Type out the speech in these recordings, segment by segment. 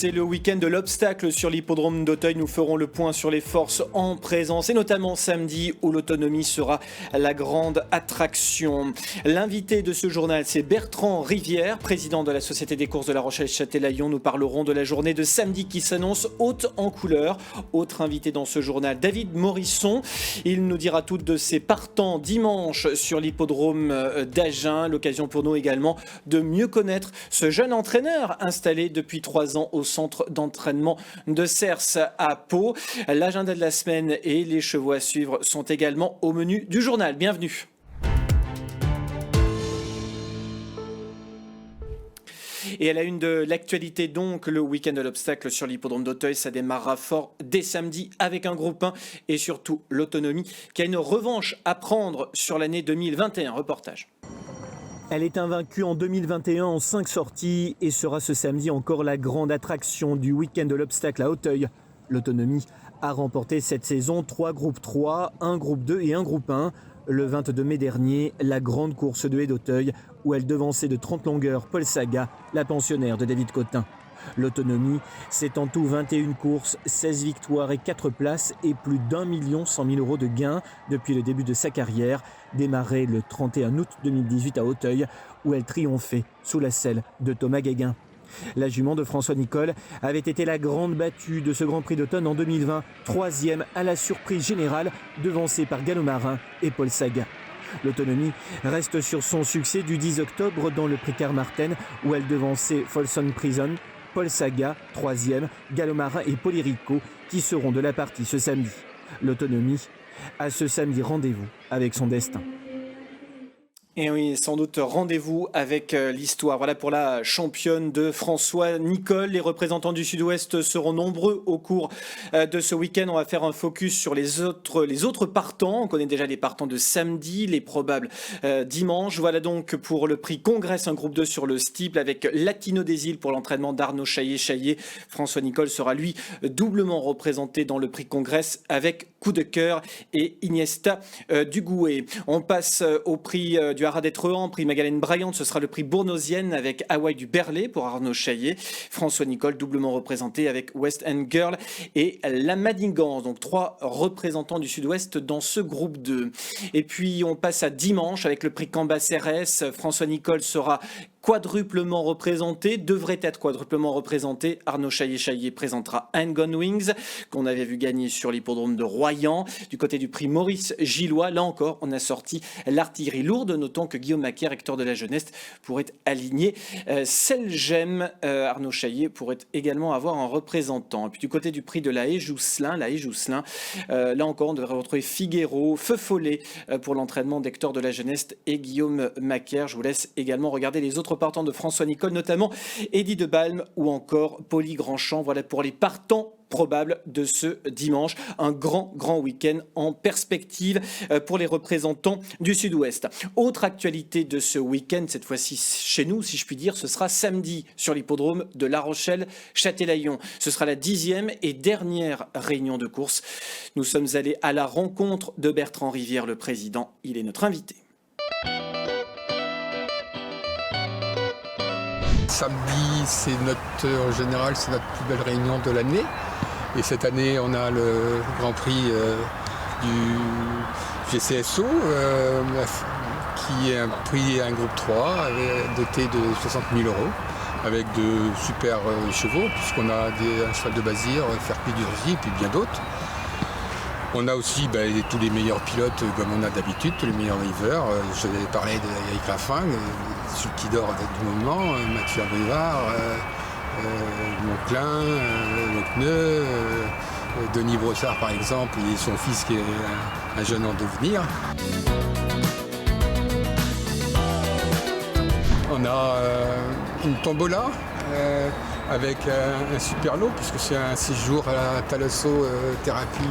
c'est le week-end de l'obstacle sur l'hippodrome d'Auteuil. Nous ferons le point sur les forces en présence et notamment samedi où l'autonomie sera la grande attraction. L'invité de ce journal, c'est Bertrand Rivière, président de la Société des courses de La Rochelle-Châtelaillon. Nous parlerons de la journée de samedi qui s'annonce haute en couleurs. Autre invité dans ce journal, David Morisson. Il nous dira tout de ses partants dimanche sur l'hippodrome d'Agen. L'occasion pour nous également de mieux connaître ce jeune entraîneur installé depuis 3 ans au centre d'entraînement de Cers à Pau. L'agenda de la semaine et les chevaux à suivre sont également au menu du journal. Bienvenue. Et à la une de l'actualité, donc, le week-end de l'obstacle sur l'hippodrome d'Auteuil, ça démarrera fort dès samedi avec un groupe 1 et surtout l'autonomie qui a une revanche à prendre sur l'année 2021. Reportage. Elle est invaincue en 2021 en 5 sorties et sera ce samedi encore la grande attraction du week-end de l'obstacle à Auteuil. L'autonomie a remporté cette saison 3 groupes 3, un groupe 2 et un groupe 1. Le 22 mai dernier, la grande course de Haie d'Auteuil où elle devançait de 30 longueurs Paul Saga, la pensionnaire de David Cotin. L'autonomie, c'est en tout 21 courses, 16 victoires et 4 places et plus d'1 100 000 € de gains depuis le début de sa carrière, démarrée le 31 août 2018 à Auteuil, où elle triomphait sous la selle de Thomas Guéguin. La jument de François Nicole avait été la grande battue de ce Grand Prix d'automne en 2020, 3e à la surprise générale, devancée par Gallo Marin et Paul Saga. L'autonomie reste sur son succès du 10 octobre dans le prix Carmarthen où elle devançait Folsom Prison, Paul Saga, 3e, Gallo Marin et Polirico qui seront de la partie ce samedi. L'autonomie a ce samedi rendez-vous avec son destin. Et oui, sans doute rendez-vous avec l'histoire. Voilà pour la championne de François Nicole. Les représentants du Sud-Ouest seront nombreux au cours de ce week-end. On va faire un focus sur les autres partants. On connaît déjà les partants de samedi, les probables dimanche. Voilà donc pour le prix Congrès, un groupe 2 sur le steeple avec Latino des Îles pour l'entraînement d'Arnaud Chaillet. François Nicole sera lui doublement représenté dans le prix Congrès avec Coup de cœur et Iniesta Dugoué. On passe au prix du Haras d'Étrehan, prix Magdalene Bryant, ce sera le prix Bournosienne avec Hawaï du Berlay pour Arnaud Chaillet. François Nicole doublement représenté avec West End Girl et la Madingance. Donc 3 représentants du Sud-Ouest dans ce groupe 2. Et puis on passe à dimanche avec le prix Cambacérès. François Nicole sera quadruplement représenté, devrait être quadruplement représenté. Arnaud Chaillet présentera Hang-On Wings, qu'on avait vu gagner sur l'hippodrome de Royan. Du côté du prix Maurice Gillois, là encore, on a sorti l'artillerie lourde, notons que Guillaume Macaire, Hector de la Jeunesse, pourrait aligner Selgem. Arnaud Chaillet pourrait également avoir un représentant. Et puis du côté du prix de la Haie-Jousselin, là encore, on devrait retrouver Figuero, Feu Follet pour l'entraînement d'Hector de la Jeunesse et Guillaume Macaire. Je vous laisse également regarder les autres partants de François Nicole, notamment Eddie de Balme ou encore Poli Grandchamp. Voilà pour les partants probables de ce dimanche. Un grand week-end en perspective pour les représentants du Sud-Ouest. Autre actualité de ce week-end, cette fois-ci chez nous, si je puis dire, ce sera samedi sur l'hippodrome de La Rochelle-Châtelaillon. Ce sera la 10e et dernière réunion de course. Nous sommes allés à la rencontre de Bertrand Rivière, le président. Il est notre invité. Samedi, en général, c'est notre plus belle réunion de l'année. Et cette année, on a le Grand Prix du GCSO, qui est un prix, un groupe 3, doté de 60 000 €, avec de super chevaux, puisqu'on a un cheval de Bazir, Ferpi d'Urzy, et puis bien d'autres. On a aussi tous les meilleurs pilotes, comme on a d'habitude, tous les meilleurs drivers. Je vais parler d'Éric Raffin, celui qui dort du moment, Mathieu Abrivard, Monclin, Lecneux, Denis Brossard par exemple, et son fils qui est un jeune en devenir. On a une tombola avec un super lot, puisque c'est un séjour à la thalassothérapie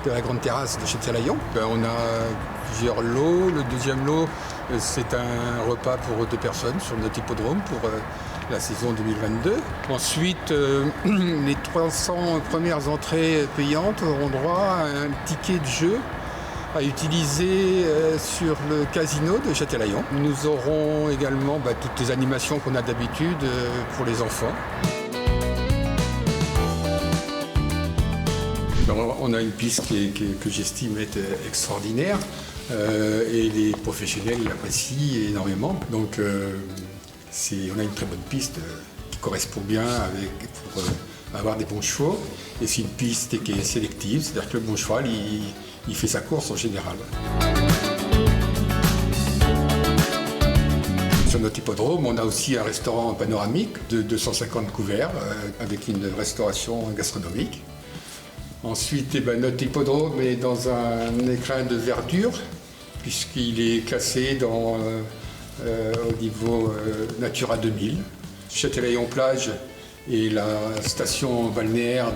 de la grande terrasse de Châtelaillon. On a plusieurs lots. Le deuxième lot, c'est un repas pour 2 personnes sur notre hippodrome pour la saison 2022. Ensuite, les 300 premières entrées payantes auront droit à un ticket de jeu à utiliser sur le casino de Châtelaillon. Nous aurons également toutes les animations qu'on a d'habitude pour les enfants. Alors, on a une piste que j'estime être extraordinaire et les professionnels l'apprécient énormément. Donc on a une très bonne piste qui correspond bien pour avoir des bons chevaux. Et c'est une piste qui est sélective, c'est-à-dire que le bon cheval, il fait sa course en général. Sur notre hippodrome, on a aussi un restaurant panoramique de 250 couverts avec une restauration gastronomique. Ensuite, notre hippodrome est dans un écrin de verdure puisqu'il est classé au niveau Natura 2000. Châtelaillon-Plage est la station balnéaire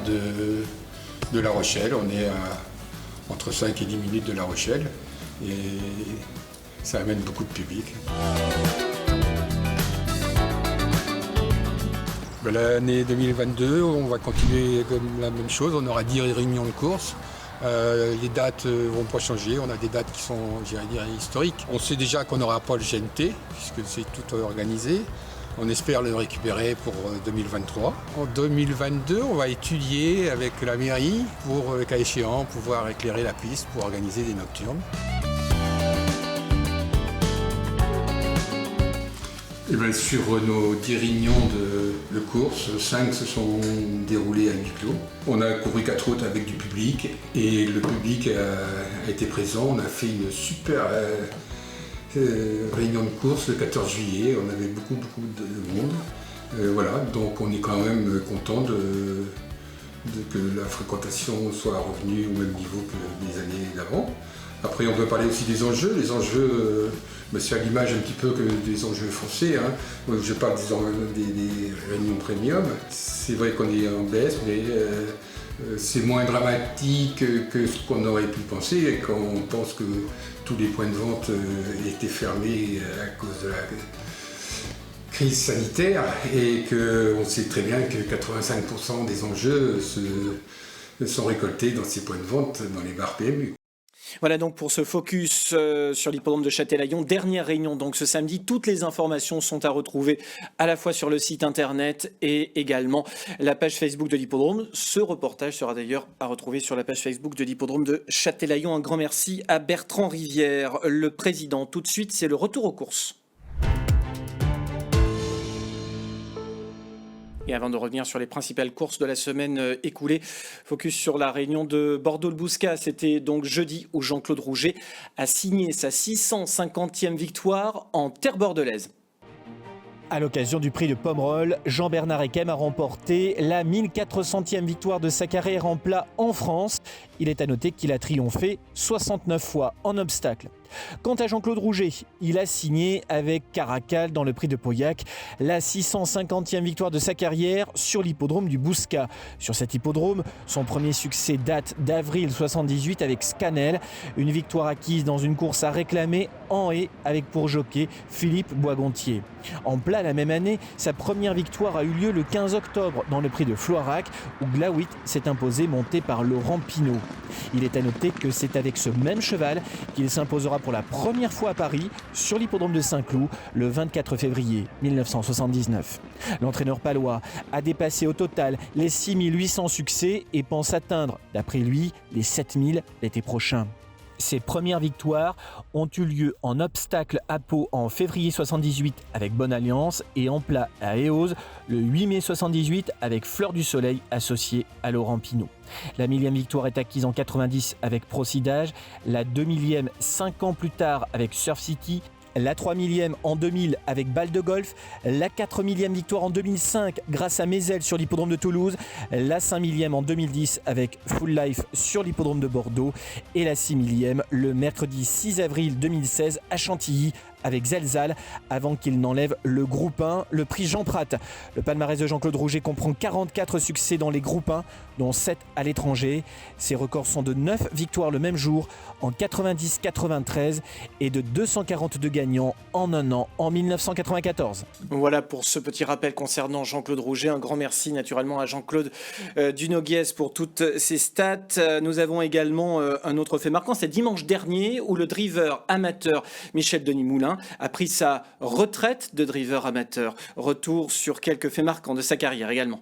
de La Rochelle. On est entre 5 et 10 minutes de La Rochelle et ça amène beaucoup de public. L'année 2022, on va continuer comme la même chose. On aura 10 réunions de course. Les dates vont pas changer. On a des dates qui sont, historiques. On sait déjà qu'on n'aura pas le GNT, puisque c'est tout organisé. On espère le récupérer pour 2023. En 2022, on va étudier avec la mairie pour, le cas échéant, pouvoir éclairer la piste pour organiser des nocturnes. Sur nos 10 réunions de course, 5 se sont déroulées à huis clos. On a couru 4 autres avec du public et le public a été présent. On a fait une super réunion de course le 14 juillet. On avait beaucoup de monde. Donc on est quand même content que la fréquentation soit revenue au même niveau que les années d'avant. Après, on peut parler aussi des enjeux. Les enjeux, c'est à l'image un petit peu que des enjeux français. Je parle des réunions premium. C'est vrai qu'on est en baisse, mais c'est moins dramatique que ce qu'on aurait pu penser. Et quand on pense que tous les points de vente étaient fermés à cause de la crise sanitaire et qu'on sait très bien que 85% des enjeux sont récoltés dans ces points de vente, dans les bars PMU. Voilà donc pour ce focus sur l'hippodrome de Châtelaillon. Dernière réunion donc ce samedi. Toutes les informations sont à retrouver à la fois sur le site internet et également la page Facebook de l'hippodrome. Ce reportage sera d'ailleurs à retrouver sur la page Facebook de l'hippodrome de Châtelaillon. Un grand merci à Bertrand Rivière, le président. Tout de suite, c'est le retour aux courses. Et avant de revenir sur les principales courses de la semaine écoulée, focus sur la réunion de Bordeaux-le-Bouscat. C'était donc jeudi où Jean-Claude Rouget a signé sa 650e victoire en terre bordelaise. À l'occasion du prix de Pomerol, Jean-Bernard Ekem a remporté la 1400e victoire de sa carrière en plat en France. Il est à noter qu'il a triomphé 69 fois en obstacle. Quant à Jean-Claude Rouget, il a signé avec Caracal dans le prix de Pauillac la 650e victoire de sa carrière sur l'hippodrome du Bouscat. Sur cet hippodrome, son premier succès date d'avril 78 avec Scanel, une victoire acquise dans une course à réclamer en haie avec pour jockey Philippe Boisgontier. En plat la même année, sa première victoire a eu lieu le 15 octobre dans le prix de Floirac où Glaouit s'est imposé monté par Laurent Pinault. Il est à noter que c'est avec ce même cheval qu'il s'imposera pour la première fois à Paris sur l'hippodrome de Saint-Cloud le 24 février 1979. L'entraîneur palois a dépassé au total les 6800 succès et pense atteindre, d'après lui, les 7000 l'été prochain. Ses premières victoires ont eu lieu en obstacle à Pau en février 78 avec Bonne Alliance et en plat à Éose le 8 mai 78 avec Fleur du Soleil associée à Laurent Pinault. La 1000e victoire est acquise en 90 avec Procidage, la 2000e 5 ans plus tard avec Surf City, la 3000e en 2000 avec Balle de Golf, la 4000e victoire en 2005 grâce à Mézel sur l'hippodrome de Toulouse, la 5000e en 2010 avec Full Life sur l'hippodrome de Bordeaux et la 6000e le mercredi 6 avril 2016 à Chantilly avec Zelzal avant qu'il n'enlève le groupe 1, le prix Jean Prat. Le palmarès de Jean-Claude Rouget comprend 44 succès dans les groupes 1, dont 7 à l'étranger. Ses records sont de 9 victoires le même jour en 90-93 et de 242 gagnants en un an en 1994. Voilà pour ce petit rappel concernant Jean-Claude Rouget. Un grand merci naturellement à Jean-Claude Dunoguès pour toutes ses stats. Nous avons également un autre fait marquant, c'est dimanche dernier où le driver amateur Michel Denis-Moulin a pris sa retraite de driver amateur. Retour sur quelques faits marquants de sa carrière également.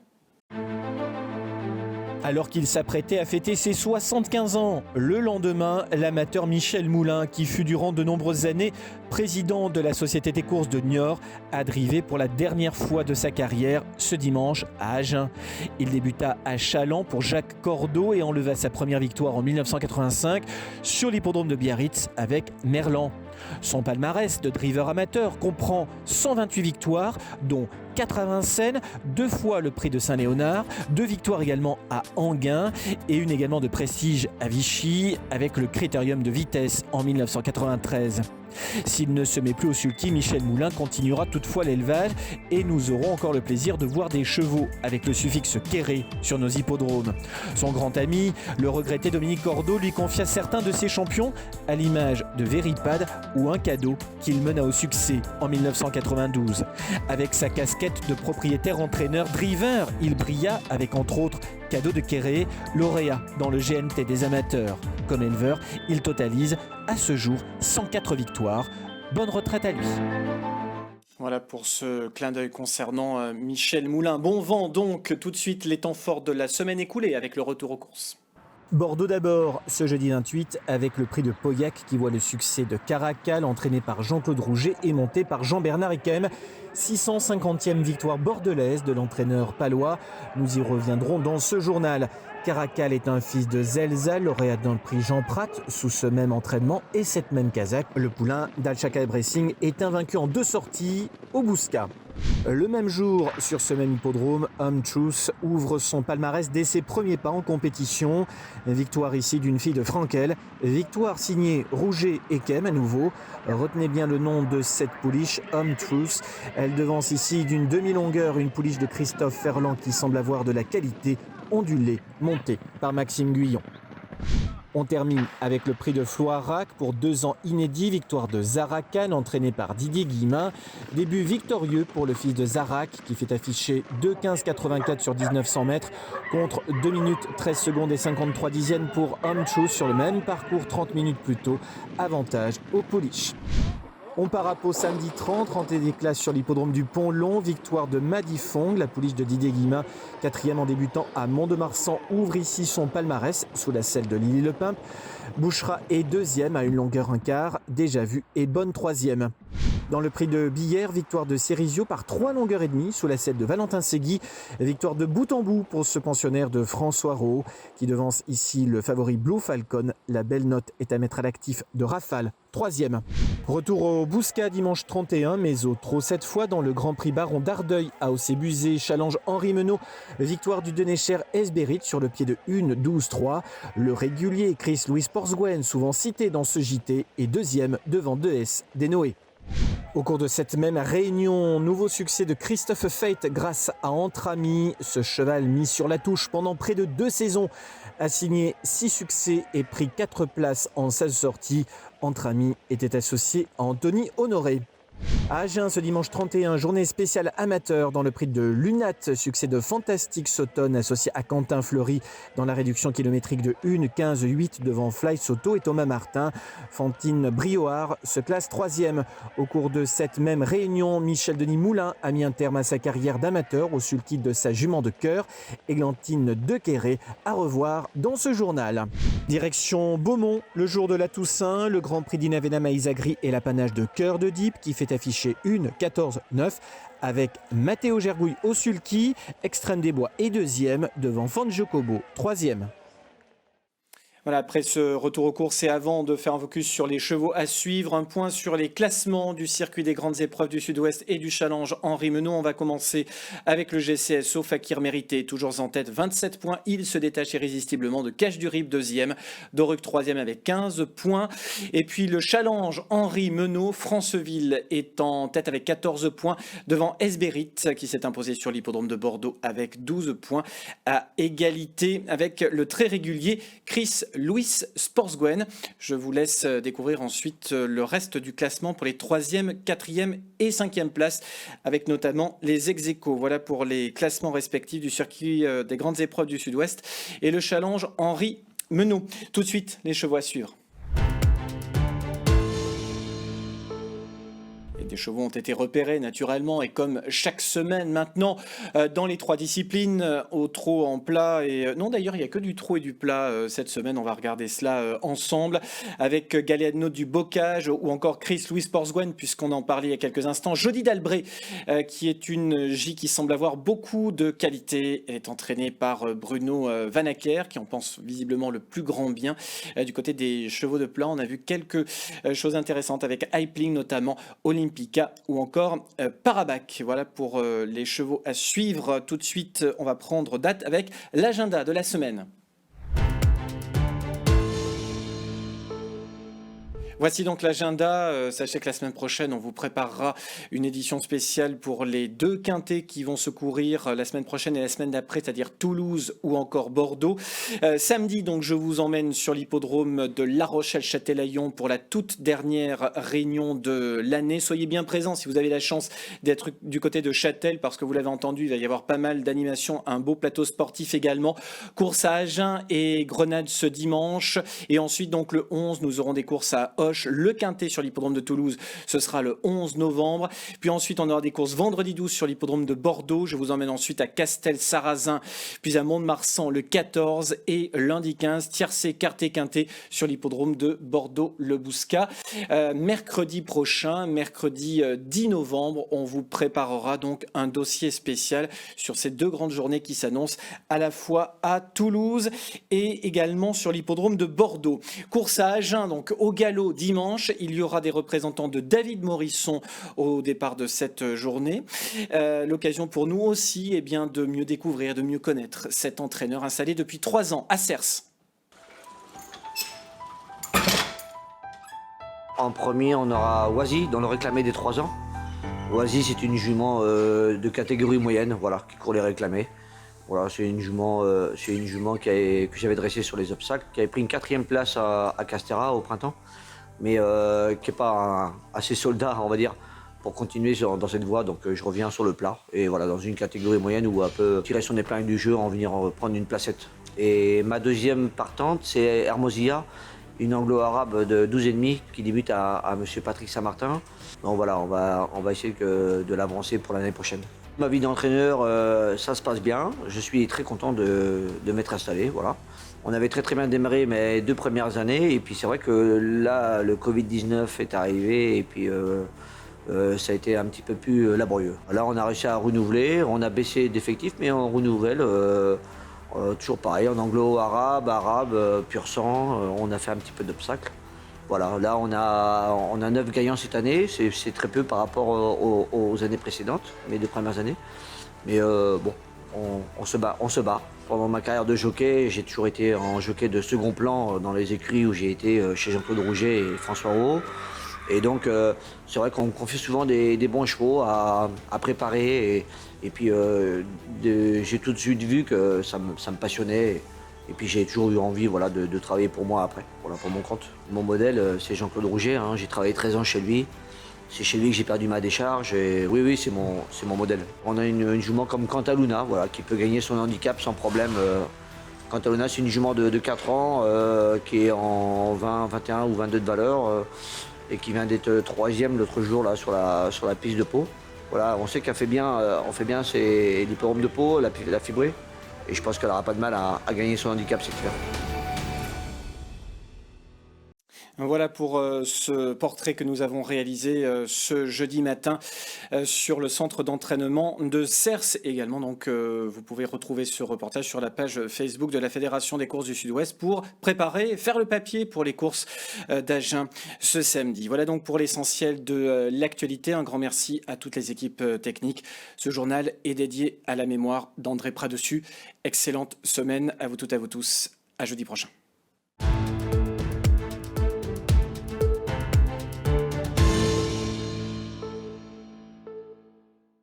Alors qu'il s'apprêtait à fêter ses 75 ans, le lendemain, l'amateur Michel Moulin, qui fut durant de nombreuses années président de la Société des courses de Niort, a drivé pour la dernière fois de sa carrière ce dimanche à Agen. Il débuta à Chaland pour Jacques Cordeau et enleva sa première victoire en 1985 sur l'hippodrome de Biarritz avec Merlan. Son palmarès de driver amateur comprend 128 victoires, dont 80 scènes, 2 fois le prix de Saint-Léonard, 2 victoires également à Enghien et une également de prestige à Vichy avec le critérium de vitesse en 1993. S'il ne se met plus au sulky, Michel Moulin continuera toutefois l'élevage et nous aurons encore le plaisir de voir des chevaux avec le suffixe quéré sur nos hippodromes. Son grand ami, le regretté Dominique Cordeau, lui confia certains de ses champions à l'image de Véripad ou un cadeau qu'il mena au succès en 1992. Avec sa casquette de propriétaire-entraîneur driver, il brilla avec entre autres Cadeau de Quéré, lauréat dans le GNT des amateurs. Comme éleveur, il totalise à ce jour 104 victoires. Bonne retraite à lui. Voilà pour ce clin d'œil concernant Michel Moulin. Bon vent donc, tout de suite les temps forts de la semaine écoulée avec le retour aux courses. Bordeaux d'abord, ce jeudi 28, avec le prix de Pauillac qui voit le succès de Caracal, entraîné par Jean-Claude Rouget et monté par Jean-Bernard Ekem. 650e victoire bordelaise de l'entraîneur palois. Nous y reviendrons dans ce journal. Caracal est un fils de Zelza, lauréat d'un prix Jean Prat sous ce même entraînement et cette même casaque. Le poulain d'Al-Shakaib Racing est invaincu en 2 sorties au Bouscat. Le même jour, sur ce même hippodrome, Home Truth ouvre son palmarès dès ses premiers pas en compétition. Victoire ici d'une fille de Frankel. Victoire signée Rouget et Kem à nouveau. Retenez bien le nom de cette pouliche, Home Truth. Elle devance ici d'une demi-longueur une pouliche de Christophe Ferland qui semble avoir de la qualité, ondulée, montée par Maxime Guyon. On termine avec le prix de Floirac pour 2 ans inédits, victoire de Zarakan entraîné par Didier Guillemin. Début victorieux pour le fils de Zarak qui fait afficher 2,15,84 sur 1900 mètres contre 2 minutes 13 secondes et 53 dixièmes pour Home Truth sur le même parcours 30 minutes plus tôt. Avantage aux pouliches. On part à Pau samedi 30, rentrée des classes sur l'hippodrome du Pont-Long, victoire de Madi Fong, la pouliche de Didier Guillemin, 4e en débutant à Mont-de-Marsan, ouvre ici son palmarès sous la selle de Lily Lepimpe. Bouchera est 2e à une longueur 1/4, déjà vu, et bonne 3e. Dans le prix de Billère, victoire de Cerisio par 3 longueurs et demie sous la selle de Valentin Segui. Victoire de bout en bout pour ce pensionnaire de François Rowe qui devance ici le favori Blue Falcon. La belle note est à mettre à l'actif de Rafale, 3e. Retour au Bouscat dimanche 31, mais au trot cette fois dans le Grand Prix Baron d'Ardeuil à Aussé-Buzet, challenge Henri Menot. Victoire du Denecher Esberit sur le pied de 1-12-3. Le régulier Chris Louis Porsguen, souvent cité dans ce JT, est 2e devant 2S des Noé. Au cours de cette même réunion, nouveau succès de Christophe Fate grâce à Entre Amis. Ce cheval mis sur la touche pendant près de 2 saisons a signé 6 succès et pris 4 places en 16 sorties. Entre Amis était associé à Anthony Honoré. À Agen, ce dimanche 31, journée spéciale amateur dans le prix de Lunat, succès de Fantastic Sauton associé à Quentin Fleury dans la réduction kilométrique de 1,15,8 devant Fly Soto et Thomas Martin. Fantine Brioard se classe 3e. Au cours de cette même réunion, Michel Denis Moulin a mis un terme à sa carrière d'amateur au sulky de sa jument de cœur, Églantine de Quéré, à revoir dans ce journal. Direction Beaumont, le jour de la Toussaint, le Grand Prix d'Inavena Maïsagri et l'apanage de Cœur de Dieppe qui fait affiché 1,14,9 avec Matteo Gergouille au sulky, Extrême des Bois est 2e devant Fangio Kobo 3e. Voilà, après ce retour aux courses et avant de faire un focus sur les chevaux à suivre, un point sur les classements du circuit des grandes épreuves du Sud-Ouest et du challenge Henri Menot. On va commencer avec le GCSO. Fakir Mérité, toujours en tête, 27 points. Il se détache irrésistiblement de Cache du Rib, 2e. Doruc, 3e avec 15 points. Et puis le challenge Henri Menot, Franceville est en tête avec 14 points devant Esberit qui s'est imposé sur l'hippodrome de Bordeaux avec 12 points à égalité avec le très régulier Chris Louis Porsguen. Je vous laisse découvrir ensuite le reste du classement pour les 3e, 4e et 5e places, avec notamment les ex-aequo. Voilà pour les classements respectifs du circuit des grandes épreuves du Sud-Ouest et le challenge Henri Menot. Tout de suite, les chevaux à suivre. Et des chevaux ont été repérés naturellement et comme chaque semaine maintenant dans les 3 disciplines, au trot, en plat et non d'ailleurs il n'y a que du trot et du plat cette semaine, on va regarder cela ensemble avec Galeano du Bocage ou encore Chris Louis Porsguen puisqu'on en parlait il y a quelques instants. Jody Dalbré qui est une J qui semble avoir beaucoup de qualité, elle est entraînée par Bruno Vanacker qui en pense visiblement le plus grand bien. Du côté des chevaux de plat, on a vu quelques choses intéressantes avec Hypling notamment, Olympica ou encore Parabac. Voilà pour les chevaux à suivre. Tout de suite, on va prendre date avec l'agenda de la semaine. Voici donc l'agenda. Sachez que la semaine prochaine, on vous préparera une édition spéciale pour les 2 quintés qui vont se courir la semaine prochaine et la semaine d'après, c'est-à-dire Toulouse ou encore Bordeaux. Samedi, donc, je vous emmène sur l'hippodrome de La Rochelle-Châtelaillon pour la toute dernière réunion de l'année. Soyez bien présents si vous avez la chance d'être du côté de Châtel, parce que vous l'avez entendu, il va y avoir pas mal d'animations, un beau plateau sportif également. Course à Agen et Grenade ce dimanche. Et ensuite, donc, le 11, nous aurons des courses à Auch. Le quintet sur l'hippodrome de Toulouse, ce sera le 11 novembre. Puis ensuite, on aura des courses vendredi 12 sur l'hippodrome de Bordeaux. Je vous emmène ensuite à Castel-Sarrazin, puis à Mont-de-Marsan le 14 et lundi 15, tiercé quarté quintet sur l'hippodrome de Bordeaux-le-Bouscat. Mercredi prochain, mercredi 10 novembre, on vous préparera donc un dossier spécial sur ces 2 grandes journées qui s'annoncent à la fois à Toulouse et également sur l'hippodrome de Bordeaux. Course à Agen, donc au galop dimanche, il y aura des représentants de David Morisson au départ de cette journée. L'occasion pour nous aussi de mieux découvrir, de mieux connaître cet entraîneur installé depuis 3 ans à Cers. En premier, on aura Oisy, dans le réclamé des 3 ans. Oisy, c'est une jument de catégorie moyenne, voilà, qui court les réclamés. Voilà, c'est une jument que j'avais dressée sur les obstacles, qui avait pris une 4e place à Castera au printemps, mais qui n'est pas assez soldat, on va dire, pour continuer dans cette voie. Donc je reviens sur le plat, et voilà, dans une catégorie moyenne où elle peut tirer son épingle du jeu en venir prendre une placette. Et ma 2e partante, c'est Hermosia, une anglo-arabe de 12,5 qui débute à M. Patrick Saint-Martin. Donc voilà, on va essayer de l'avancer pour l'année prochaine. Ma vie d'entraîneur, ça se passe bien. Je suis très content de m'être installé. Voilà. On avait très bien démarré mes 2 premières années. Et puis c'est vrai que là, le Covid-19 est arrivé. Et puis ça a été un petit peu plus laborieux. Là, on a réussi à renouveler. On a baissé d'effectifs, mais on renouvelle. Toujours pareil, en anglo-arabe, pur sang. On a fait un petit peu d'obstacles. Voilà, là on a 9 gagnants cette année, c'est très peu par rapport aux années précédentes, mes 2 premières années. Mais bon, on se bat. Pendant ma carrière de jockey, j'ai toujours été en jockey de second plan dans les écuries où j'ai été chez Jean-Claude Rouget et François Roux. Et donc c'est vrai qu'on me confie souvent des bons chevaux à préparer. Et puis j'ai tout de suite vu que ça me passionnait. Et puis j'ai toujours eu envie, voilà, de travailler pour moi après, voilà, pour mon compte. Mon modèle, c'est Jean-Claude Rouget, hein. J'ai travaillé 13 ans chez lui. C'est chez lui que j'ai perdu ma décharge. Et oui, c'est mon modèle. On a une jument comme Cantaluna, voilà, qui peut gagner son handicap sans problème. Cantaluna, c'est une jument de 4 ans qui est en 20, 21 ou 22 de valeur et qui vient d'être 3e l'autre jour là, sur la piste de Pau. Voilà, on sait qu'elle fait bien, c'est l'hippodrome de Pau, la fibrée. Et je pense qu'elle n'aura pas de mal à gagner son handicap, c'est clair. Voilà pour ce portrait que nous avons réalisé ce jeudi matin sur le centre d'entraînement de Cers. Également, donc, vous pouvez retrouver ce reportage sur la page Facebook de la Fédération des courses du Sud-Ouest pour préparer, faire le papier pour les courses d'Agen ce samedi. Voilà donc pour l'essentiel de l'actualité. Un grand merci à toutes les équipes techniques. Ce journal est dédié à la mémoire d'André Pradessus. Excellente semaine à vous toutes et à vous tous. À jeudi prochain.